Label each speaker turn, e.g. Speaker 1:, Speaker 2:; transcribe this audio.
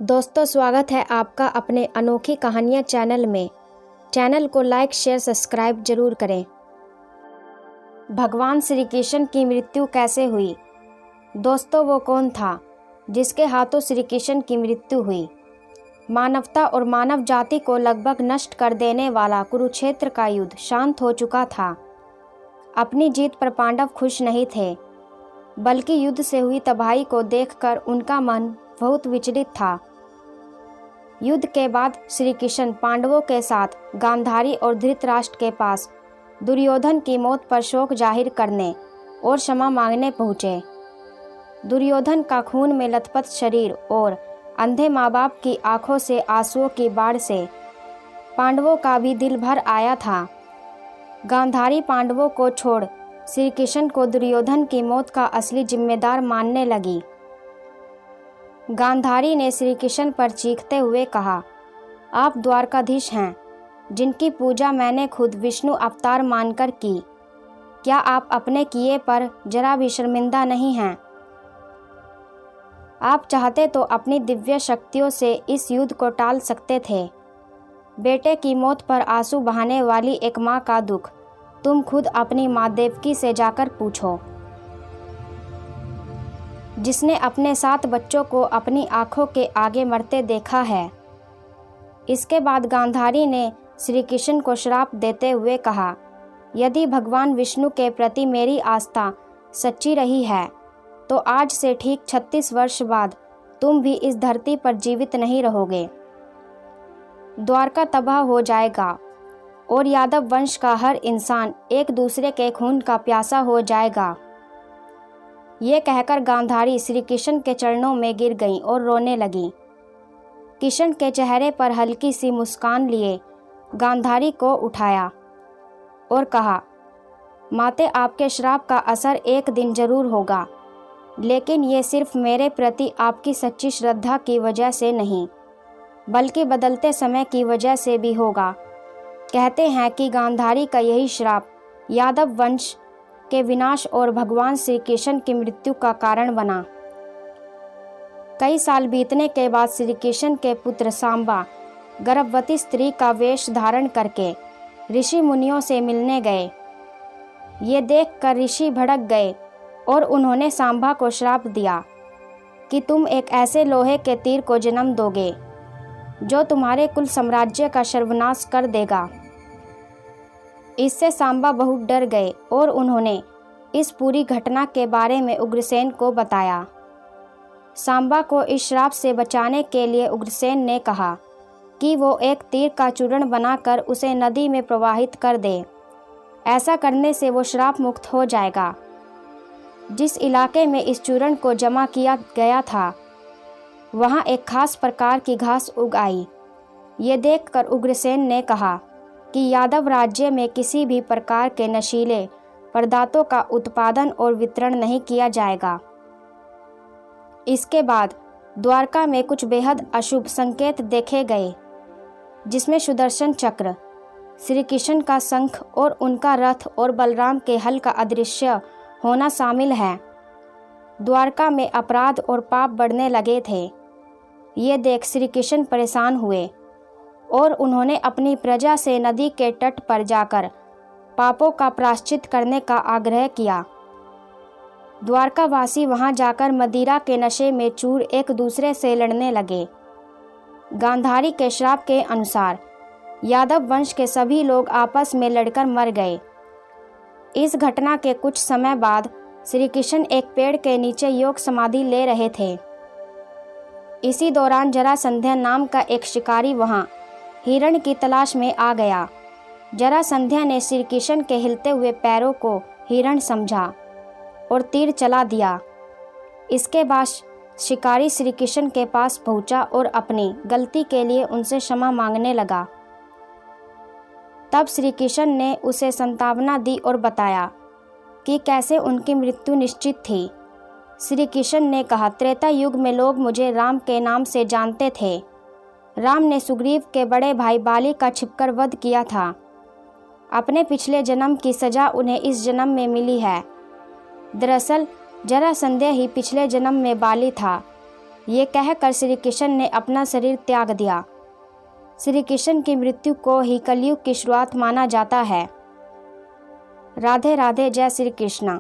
Speaker 1: दोस्तों, स्वागत है आपका अपने अनोखी कहानियाँ चैनल में। चैनल को लाइक शेयर सब्सक्राइब जरूर करें। भगवान श्री कृष्ण की मृत्यु कैसे हुई? दोस्तों, वो कौन था जिसके हाथों श्री कृष्ण की मृत्यु हुई? मानवता और मानव जाति को लगभग नष्ट कर देने वाला कुरुक्षेत्र का युद्ध शांत हो चुका था। अपनी जीत पर पांडव खुश नहीं थे, बल्कि युद्ध से हुई तबाही को देखकर उनका मन बहुत विचलित था। युद्ध के बाद श्री कृष्ण पांडवों के साथ गांधारी और धृतराष्ट्र के पास दुर्योधन की मौत पर शोक जाहिर करने और क्षमा मांगने पहुँचे। दुर्योधन का खून में लथपथ शरीर और अंधे माँ बाप की आंखों से आंसुओं की बाढ़ से पांडवों का भी दिल भर आया था। गांधारी पांडवों को छोड़ श्री कृष्ण को दुर्योधन की मौत का असली जिम्मेदार मानने लगी। गांधारी ने श्री कृष्ण पर चीखते हुए कहा, आप द्वारकाधीश हैं, जिनकी पूजा मैंने खुद विष्णु अवतार मानकर की। क्या आप अपने किए पर जरा भी शर्मिंदा नहीं हैं? आप चाहते तो अपनी दिव्य शक्तियों से इस युद्ध को टाल सकते थे। बेटे की मौत पर आंसू बहाने वाली एक माँ का दुख तुम खुद अपनी माँ देवकी से जाकर पूछो, जिसने अपने 7 बच्चों को अपनी आंखों के आगे मरते देखा है। इसके बाद गांधारी ने श्री कृष्ण को श्राप देते हुए कहा, यदि भगवान विष्णु के प्रति मेरी आस्था सच्ची रही है तो आज से ठीक 36 वर्ष बाद तुम भी इस धरती पर जीवित नहीं रहोगे। द्वारका तबाह हो जाएगा और यादव वंश का हर इंसान एक दूसरे के खून का प्यासा हो जाएगा। ये कहकर गांधारी श्री कृष्ण के चरणों में गिर गईं और रोने लगीं। कृष्ण के चेहरे पर हल्की सी मुस्कान लिए गांधारी को उठाया और कहा, माते, आपके श्राप का असर एक दिन जरूर होगा, लेकिन ये सिर्फ मेरे प्रति आपकी सच्ची श्रद्धा की वजह से नहीं, बल्कि बदलते समय की वजह से भी होगा। कहते हैं कि गांधारी का यही श्राप यादव वंश के विनाश और भगवान श्री कृष्ण की मृत्यु का कारण बना। कई साल बीतने के बाद श्री कृष्ण के पुत्र सांबा गर्भवती स्त्री का वेश धारण करके ऋषि मुनियों से मिलने गए। ये देखकर ऋषि भड़क गए और उन्होंने सांबा को श्राप दिया कि तुम एक ऐसे लोहे के तीर को जन्म दोगे जो तुम्हारे कुल साम्राज्य का सर्वनाश कर देगा। इससे सांबा बहुत डर गए और उन्होंने इस पूरी घटना के बारे में उग्रसेन को बताया। सांबा को इस श्राप से बचाने के लिए उग्रसेन ने कहा कि वो एक तीर का चूर्ण बनाकर उसे नदी में प्रवाहित कर दे। ऐसा करने से वो श्राप मुक्त हो जाएगा। जिस इलाके में इस चूर्ण को जमा किया गया था, वहाँ एक खास प्रकार की घास उग आई। ये देखकर उग्रसेन ने कहा कि यादव राज्य में किसी भी प्रकार के नशीले पदार्थों का उत्पादन और वितरण नहीं किया जाएगा। इसके बाद द्वारका में कुछ बेहद अशुभ संकेत देखे गए, जिसमें सुदर्शन चक्र, श्री कृष्ण का शंख और उनका रथ और बलराम के हल का अदृश्य होना शामिल है। द्वारका में अपराध और पाप बढ़ने लगे थे। ये देख श्री कृष्ण परेशान हुए और उन्होंने अपनी प्रजा से नदी के तट पर जाकर पापों का प्रायश्चित करने का आग्रह किया। द्वारकावासी वहां जाकर मदिरा के नशे में चूर एक दूसरे से लड़ने लगे। गांधारी के श्राप के अनुसार यादव वंश के सभी लोग आपस में लड़कर मर गए। इस घटना के कुछ समय बाद श्री कृष्ण एक पेड़ के नीचे योग समाधि ले रहे थे। इसी दौरान जरासंध्या नाम का एक शिकारी वहां हिरण की तलाश में आ गया। जरासंध्या ने श्री कृष्ण के हिलते हुए पैरों को हिरण समझा और तीर चला दिया। इसके बाद शिकारी श्री कृष्ण के पास पहुंचा और अपनी गलती के लिए उनसे क्षमा मांगने लगा। तब श्री कृष्ण ने उसे सांत्वना दी और बताया कि कैसे उनकी मृत्यु निश्चित थी। श्री कृष्ण ने कहा, त्रेता युग में लोग मुझे राम के नाम से जानते थे। राम ने सुग्रीव के बड़े भाई बाली का छिपकर वध किया था। अपने पिछले जन्म की सजा उन्हें इस जन्म में मिली है। दरअसल जरासंध्या ही पिछले जन्म में बाली था। ये कहकर श्री कृष्ण ने अपना शरीर त्याग दिया। श्री कृष्ण की मृत्यु को ही कलयुग की शुरुआत माना जाता है। राधे राधे। जय श्री कृष्ण।